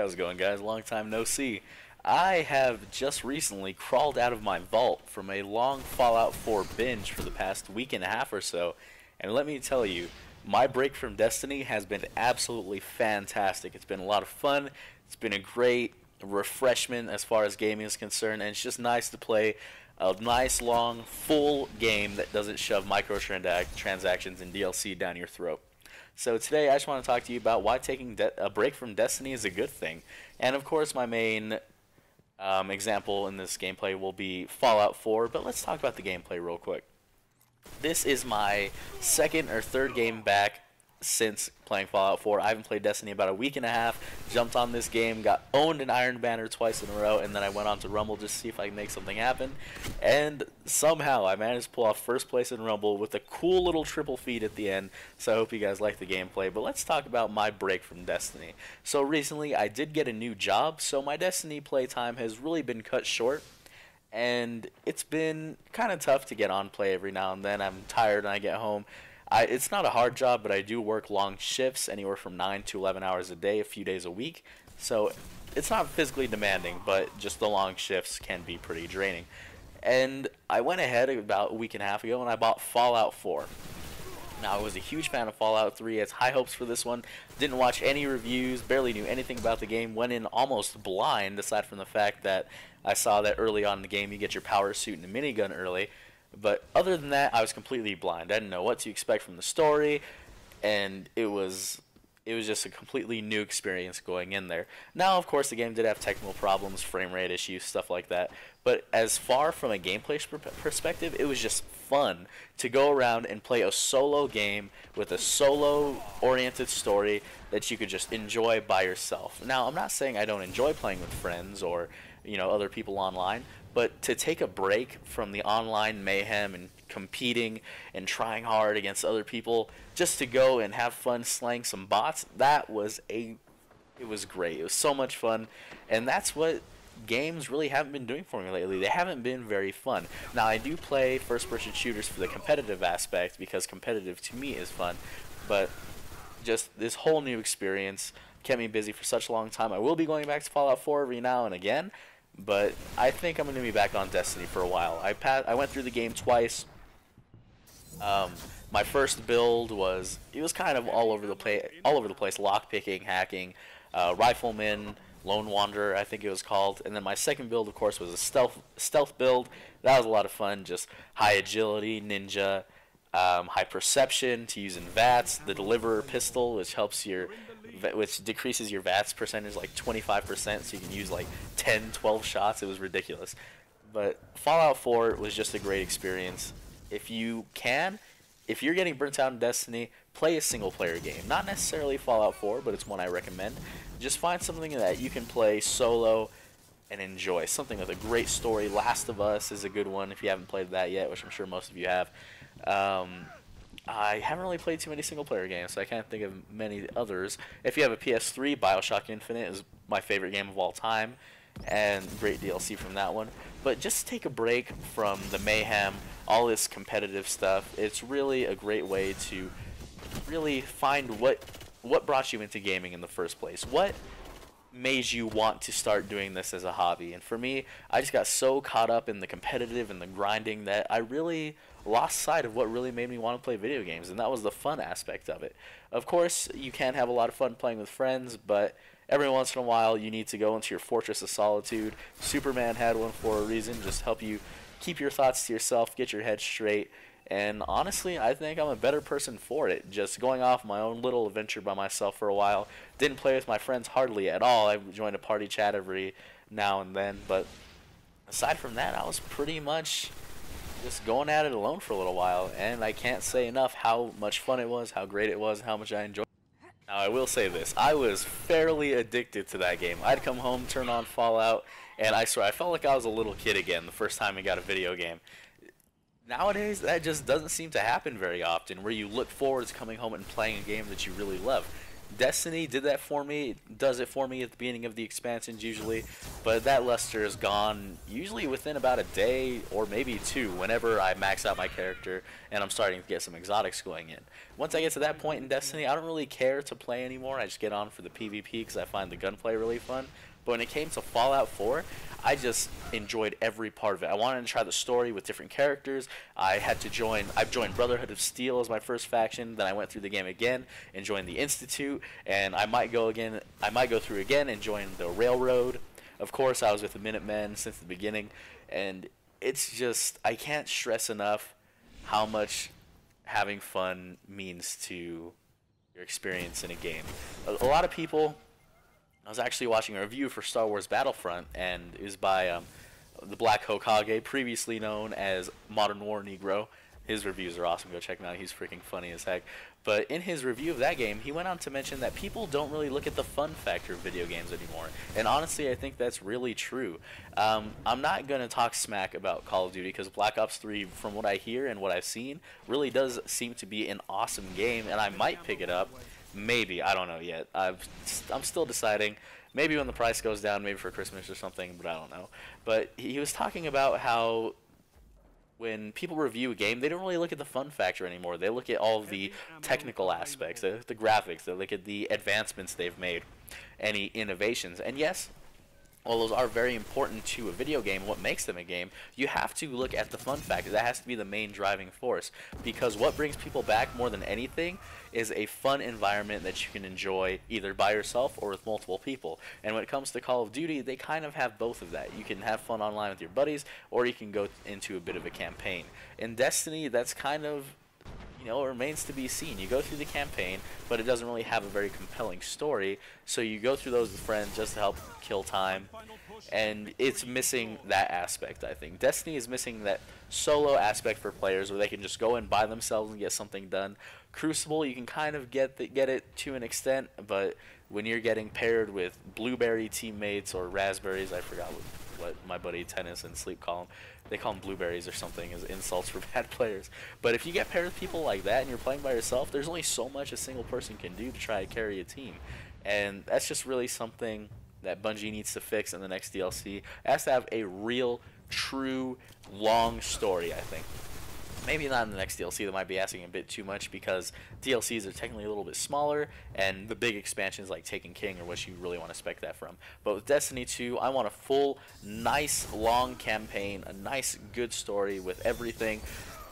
How's it going, guys? Long time no see. I have just recently crawled out of my vault from a long Fallout 4 binge for the past week and a half or so, and let me tell you, my break from Destiny has been absolutely fantastic. It's been a lot of fun. It's been a great refreshment as far as gaming is concerned, and it's just nice to play a nice, long, full game that doesn't shove microtransactions and DLC down your throat. So today I just want to talk to you about why taking a break from Destiny is a good thing. And of course my main example in this gameplay will be Fallout 4, but let's talk about the gameplay real quick. This is my second or third game back since playing Fallout 4. I haven't played Destiny about a week and a half. Jumped on this game, got owned an Iron Banner twice in a row, and then I went on to Rumble just to see if I can make something happen. And somehow I managed to pull off first place in Rumble with a cool little triple feat at the end. So I hope you guys like the gameplay. But let's talk about my break from Destiny. So recently I did get a new job, so my Destiny playtime has really been cut short. And it's been kind of tough to get on play every now and then. I'm tired and I get home. It's not a hard job, but I do work long shifts, anywhere from 9 to 11 hours a day, a few days a week. So it's not physically demanding, but just the long shifts can be pretty draining. And I went ahead about a week and a half ago and I bought Fallout 4. Now, I was a huge fan of Fallout 3. I had high hopes for this one. Didn't watch any reviews, barely knew anything about the game. Went in almost blind, aside from the fact that I saw that early on in the game you get your power suit and a minigun early. But other than that, I was completely blind. I didn't know what to expect from the story, and it was just a completely new experience going in there. Now, of course, the game did have technical problems, frame rate issues, stuff like that. But as far from a gameplay perspective, it was just fun to go around and play a solo game with a solo-oriented story that you could just enjoy by yourself. Now, I'm not saying I don't enjoy playing with friends or, other people online, but to take a break from the online mayhem and competing and trying hard against other people just to go and have fun slaying some bots, it was great. It was so much fun, and that's what games really haven't been doing for me lately. They haven't been very fun. Now, I do play first-person shooters for the competitive aspect because competitive to me is fun, but just this whole new experience kept me busy for such a long time. I will be going back to Fallout 4 every now and again, but I think I'm going to be back on Destiny for a while. I went through the game twice. My first build was kind of all over the place, lockpicking, hacking, rifleman, lone wanderer, I think it was called. And then my second build, of course, was a stealth build. That was a lot of fun. Just high agility, ninja, high perception to use in VATS, the deliverer pistol, which decreases your VATS percentage like 25%, so you can use like 10, 12 shots. It was ridiculous. But Fallout 4 was just a great experience. If you're getting burnt out in Destiny, play a single-player game. Not necessarily Fallout 4, but it's one I recommend. Just find something that you can play solo and enjoy. Something with a great story. Last of Us is a good one if you haven't played that yet, which I'm sure most of you have. I haven't really played too many single-player games, so I can't think of many others. If you have a PS3, BioShock Infinite is my favorite game of all time, and great DLC from that one. But just take a break from the mayhem, all this competitive stuff. It's really a great way to really find what brought you into gaming in the first place. What made you want to start doing this as a hobby? And for me, I just got so caught up in the competitive and the grinding that I really lost sight of what really made me want to play video games, and that was the fun aspect of it. Of course, you can have a lot of fun playing with friends, but every once in a while you need to go into your fortress of solitude. Superman had one for a reason, just help you keep your thoughts to yourself, get your head straight, and honestly, I think I'm a better person for it. Just going off my own little adventure by myself for a while. Didn't play with my friends hardly at all. I joined a party chat every now and then, but aside from that, I was pretty much just going at it alone for a little while, and I can't say enough how much fun it was, how great it was, how much I enjoyed it. Now, I will say this. I was fairly addicted to that game. I'd come home, turn on Fallout, and I swear, I felt like I was a little kid again the first time I got a video game. Nowadays, that just doesn't seem to happen very often, where you look forward to coming home and playing a game that you really love. Destiny did that for me, does it for me at the beginning of the expansions usually, but that luster is gone usually within about a day or maybe two whenever I max out my character and I'm starting to get some exotics going in. Once I get to that point in Destiny, I don't really care to play anymore. I just get on for the PvP because I find the gunplay really fun. But when it came to Fallout 4, I just enjoyed every part of it. I wanted to try the story with different characters. I've joined Brotherhood of Steel as my first faction. Then I went through the game again and joined the Institute. And I might go through again and join the Railroad. Of course, I was with the Minutemen since the beginning. And it's just, I can't stress enough how much having fun means to your experience in a game. A lot of people, I was actually watching a review for Star Wars Battlefront, and it was by the Black Hokage, previously known as Modern War Negro. His reviews are awesome. Go check him out. He's freaking funny as heck. But in his review of that game, he went on to mention that people don't really look at the fun factor of video games anymore. And honestly, I think that's really true. I'm not going to talk smack about Call of Duty because Black Ops 3, from what I hear and what I've seen, really does seem to be an awesome game, and I might pick it up. Maybe. I don't know yet. I'm still deciding. Maybe when the price goes down, maybe for Christmas or something, but I don't know. But he was talking about how when people review a game, they don't really look at the fun factor anymore. They look at all of the technical aspects, the graphics, they look at the advancements they've made, any innovations. And yes, while those are very important to a video game, what makes them a game, you have to look at the fun factor. That has to be the main driving force, because what brings people back more than anything is a fun environment that you can enjoy either by yourself or with multiple people. And when it comes to Call of Duty, they kind of have both of that. You can have fun online with your buddies, or you can go into a bit of a campaign. In Destiny, that's kind of, it remains to be seen. You go through the campaign, but it doesn't really have a very compelling story, so you go through those with friends just to help kill time, and it's missing that aspect, I think. Destiny is missing that solo aspect for players where they can just go in by themselves and get something done. Crucible, you can kind of get it to an extent, but when you're getting paired with blueberry teammates or raspberries, I forgot what my buddy Tennis and Sleep call them. They call them blueberries or something as insults for bad players. But if you get paired with people like that and you're playing by yourself, there's only so much a single person can do to try to carry a team. And that's just really something that Bungie needs to fix in the next DLC. It has to have a real, true, long story, I think. Maybe not in the next DLC, that might be asking a bit too much because DLCs are technically a little bit smaller, and the big expansions like Taken King are what you really want to expect that from. But with Destiny 2, I want a full, nice, long campaign, a nice, good story with everything,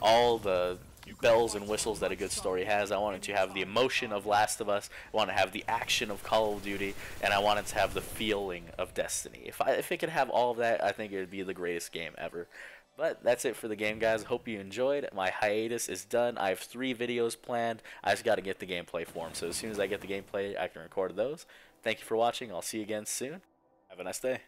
all the bells and whistles that a good story has. I want it to have the emotion of Last of Us, I want to have the action of Call of Duty, and I want it to have the feeling of Destiny. If it could have all of that, I think it would be the greatest game ever. But that's it for the game, guys. Hope you enjoyed. My hiatus is done. I have 3 videos planned. I just got to get the gameplay formed. So as soon as I get the gameplay, I can record those. Thank you for watching. I'll see you again soon. Have a nice day.